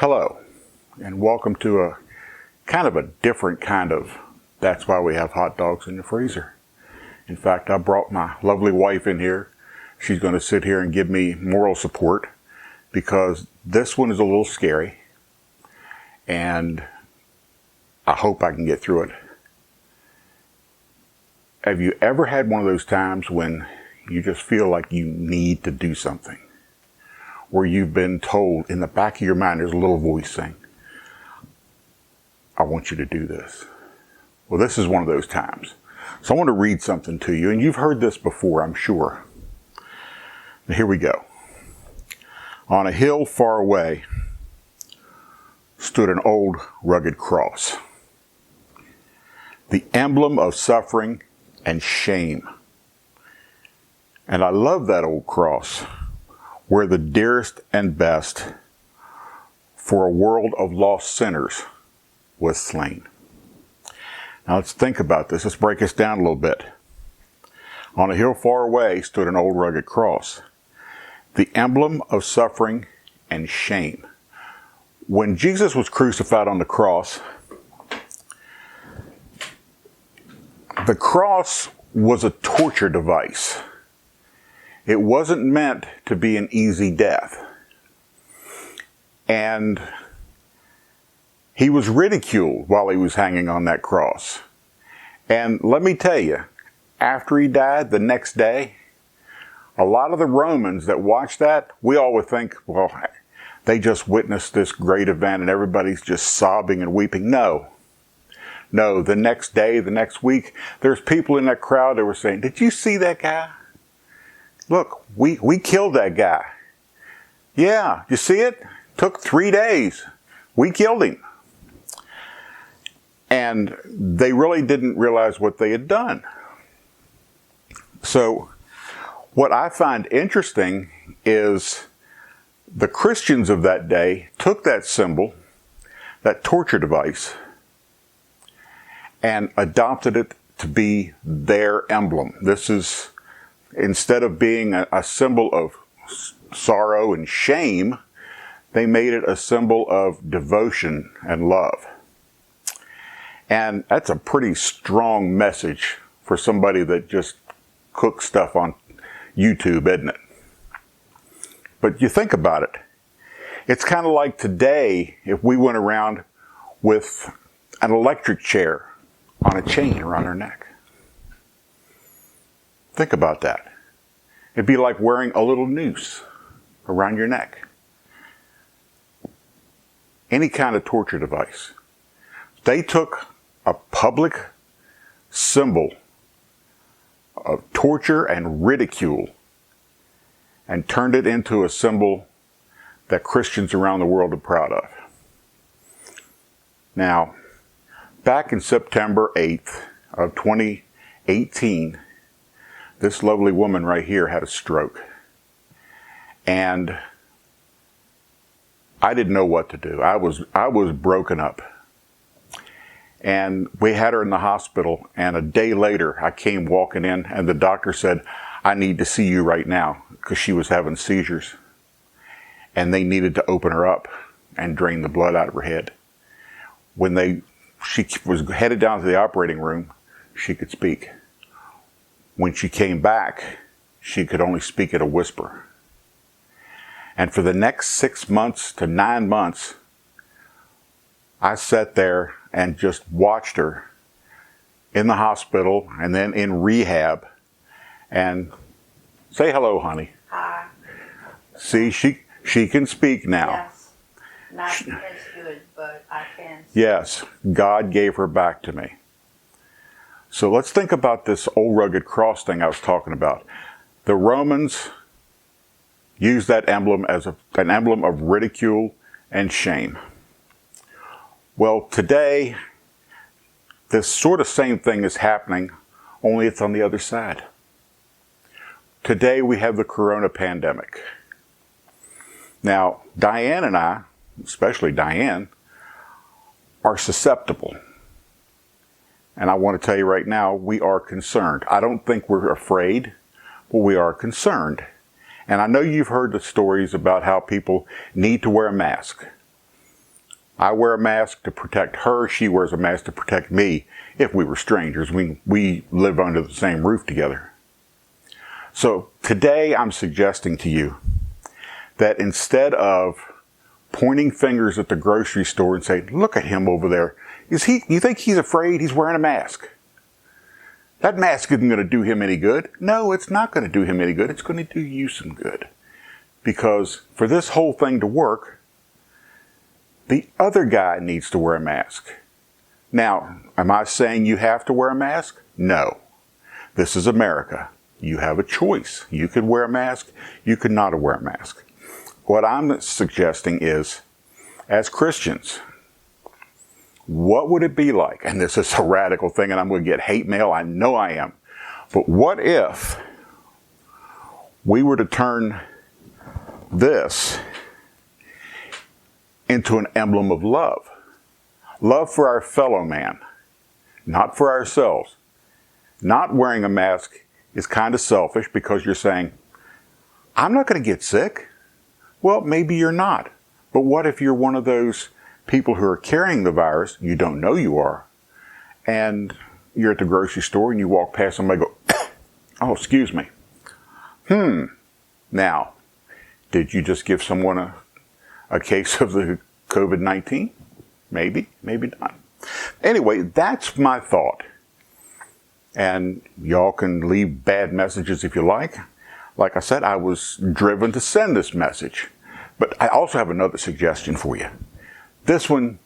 Hello, and welcome to a kind of a different kind of That's Why We Have Hot Dogs in the Freezer. In fact, I brought my lovely wife in here. She's going to sit here and give me moral support because this one is a little scary, and I hope I can get through it. Have you ever had one of those times when you just feel like you need to do something? Where you've been told in the back of your mind, there's a little voice saying, I want you to do this. Well, this is one of those times. So I want to read something to you, and you've heard this before, I'm sure. Now, here we go. On a hill far away stood an old rugged cross, the emblem of suffering and shame. And I love that old cross, where the dearest and best for a world of lost sinners was slain. Now let's think about this. Let's break this down a little bit. On a hill far away stood an old rugged cross, the emblem of suffering and shame. When Jesus was crucified on the cross was a torture device. It wasn't meant to be an easy death. And he was ridiculed while he was hanging on that cross. And let me tell you, after he died the next day, a lot of the Romans that watched that, we all would think, well, they just witnessed this great event and everybody's just sobbing and weeping. No, the next day, the next week, there's people in that crowd that were saying, did you see that guy? Look, we killed that guy. Yeah, you see it? Took 3 days. We killed him. And they really didn't realize what they had done. So what I find interesting is the Christians of that day took that symbol, that torture device, and adopted it to be their emblem. This is, instead of being a symbol of sorrow and shame, they made it a symbol of devotion and love. And that's a pretty strong message for somebody that just cooks stuff on YouTube, isn't it? But you think about it. It's kind of like today if we went around with an electric chair on a chain around our neck. Think about that. It'd be like wearing a little noose around your neck. Any kind of torture device. They took a public symbol of torture and ridicule and turned it into a symbol that Christians around the world are proud of. Now, back in September 8th of 2018, this lovely woman right here had a stroke. And I didn't know what to do. I was broken up. And we had her in the hospital, and a day later I came walking in and the doctor said, I need to see you right now, because she was having seizures. And they needed to open her up and drain the blood out of her head. When she was headed down to the operating room, she could speak. When she came back, she could only speak at a whisper. And for the next 6 months to 9 months, I sat there and just watched her in the hospital and then in rehab. And say hello, honey. Hi. See, she can speak now. Yes. Not as good, but I can. Yes, God gave her back to me. So let's think about this old rugged cross thing I was talking about. The Romans used that emblem as an emblem of ridicule and shame. Well, today, this sort of same thing is happening, only it's on the other side. Today we have the corona pandemic. Now, Diane and I, especially Diane, are susceptible. And I want to tell you right now, we are concerned. I don't think we're afraid, but we are concerned. And I know you've heard the stories about how people need to wear a mask. I wear a mask to protect her. She wears a mask to protect me if we were strangers. We live under the same roof together. So today I'm suggesting to you that instead of pointing fingers at the grocery store and saying, look at him over there. You think he's afraid? He's wearing a mask. That mask isn't going to do him any good. No, it's not going to do him any good. It's going to do you some good. Because for this whole thing to work, the other guy needs to wear a mask. Now, am I saying you have to wear a mask? No. This is America. You have a choice. You could wear a mask. You could not wear a mask. What I'm suggesting is, as Christians, what would it be like? And this is a radical thing, and I'm going to get hate mail. I know I am. But what if we were to turn this into an emblem of love? Love for our fellow man, not for ourselves. Not wearing a mask is kind of selfish because you're saying, I'm not going to get sick. Well, maybe you're not. But what if you're one of those people who are carrying the virus, you don't know you are, and you're at the grocery store and you walk past somebody and go, oh, excuse me. Now, did you just give someone a case of the COVID-19? Maybe, maybe not. Anyway, that's my thought. And y'all can leave bad messages if you like. Like I said, I was driven to send this message. But I also have another suggestion for you. This one,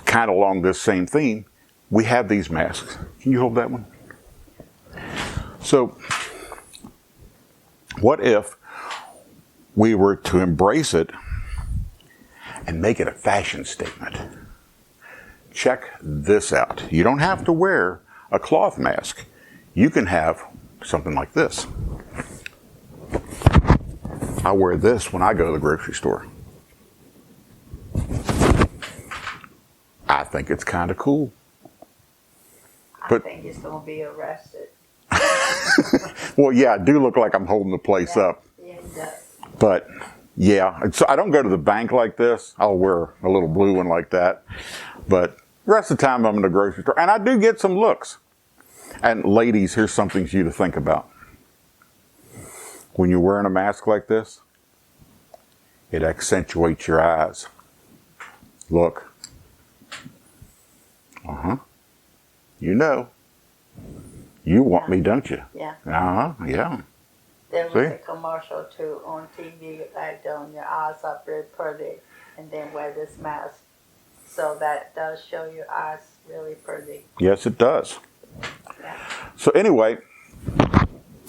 kind of along this same theme, we have these masks. Can you hold that one? So, what if we were to embrace it and make it a fashion statement? Check this out. You don't have to wear a cloth mask. You can have something like this. I wear this when I go to the grocery store. I think it's kind of cool. I think it's going to be arrested. Well, yeah, I do look like I'm holding the place up. Yeah, it does. But, yeah, so I don't go to the bank like this. I'll wear a little blue one like that. But the rest of the time I'm in the grocery store. And I do get some looks. And ladies, here's something for you to think about. When you're wearing a mask like this, it accentuates your eyes. Look. You know. You want me, don't you? Yeah. Yeah. There was See? a commercial too on TV, like your eyes are very pretty, and then wear this mask. So that does show your eyes really pretty. Yes, it does. Yeah. So anyway,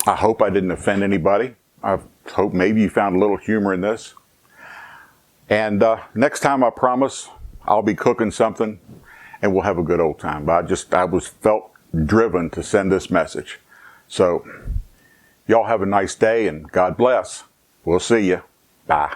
I hope I didn't offend anybody. I hope maybe you found a little humor in this. And next time I promise I'll be cooking something and we'll have a good old time. But I was felt driven to send this message. So y'all have a nice day and God bless. We'll see you. Bye.